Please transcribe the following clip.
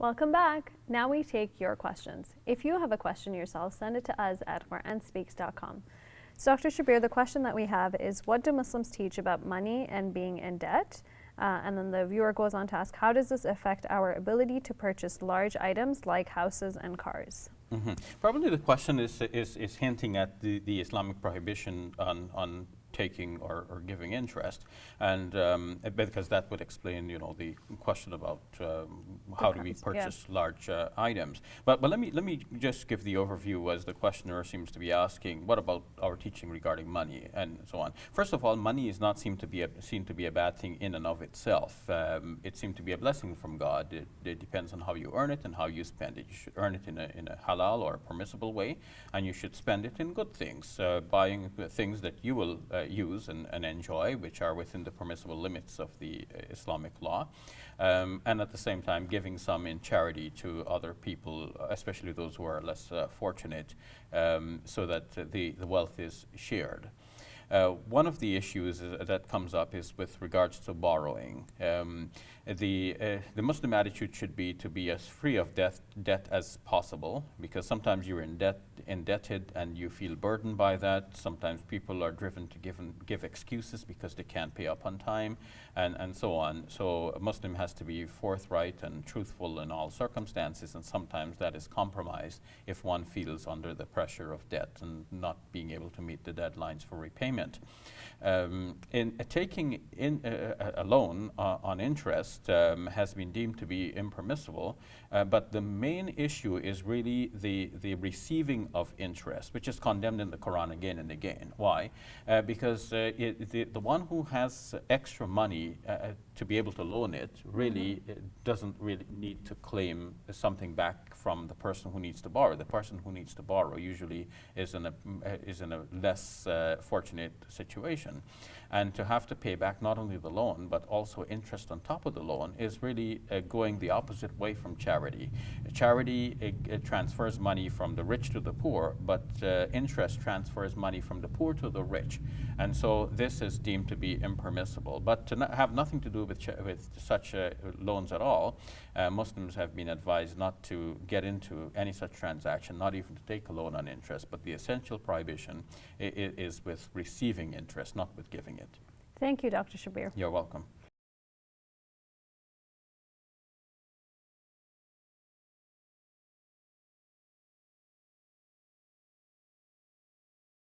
Welcome back. Now we take your questions. If you have a question yourself, send it to us at QuranSpeaks.com. So Dr. Shabir, the question that we have is, what do Muslims teach about money and being in debt? And then the viewer goes on to ask, how does this affect our ability to purchase large items like houses and cars? Probably the question is hinting at the Islamic prohibition on taking or giving interest, and because that would explain, the question about how do we purchase large items. But let me just give the overview, as the questioner seems to be asking. What about our teaching regarding money and so on? First of all, money is not seen to be a bad thing in and of itself. It seems to be a blessing from God. It depends on how you earn it and how you spend it. You should earn it in a halal or a permissible way, and you should spend it in good things, buying things that you will use and enjoy, which are within the permissible limits of the Islamic law, and at the same time giving some in charity to other people, especially those who are less fortunate, so that the wealth is shared. One of the issues that comes up is with regards to borrowing. The Muslim attitude should be to be as free of debt as possible, because sometimes you're indebted and you feel burdened by that. Sometimes people are driven to give excuses because they can't pay up on time, and so on. So a Muslim has to be forthright and truthful in all circumstances, and sometimes that is compromised if one feels under the pressure of debt and not being able to meet the deadlines for repayment. In taking a loan on interest has been deemed to be impermissible, but the main issue is really the receiving of interest, which is condemned in the Quran again and again. Why? Because the one who has extra money to be able to loan it really doesn't really need to claim something back from the person who needs to borrow. The person who needs to borrow usually is in a less fortunate situation, and to have to pay back not only the loan but also interest on top of the loan is really going the opposite way from charity. Charity it transfers money from the rich to the poor, but interest transfers money from the poor to the rich, and so this is deemed to be impermissible. But to have nothing to do with such loans at all, Muslims have been advised not to get into any such transaction, not even to take a loan on interest. But the essential prohibition is with receiving interest, not with giving it. Thank you, Dr. Shabir. You're welcome.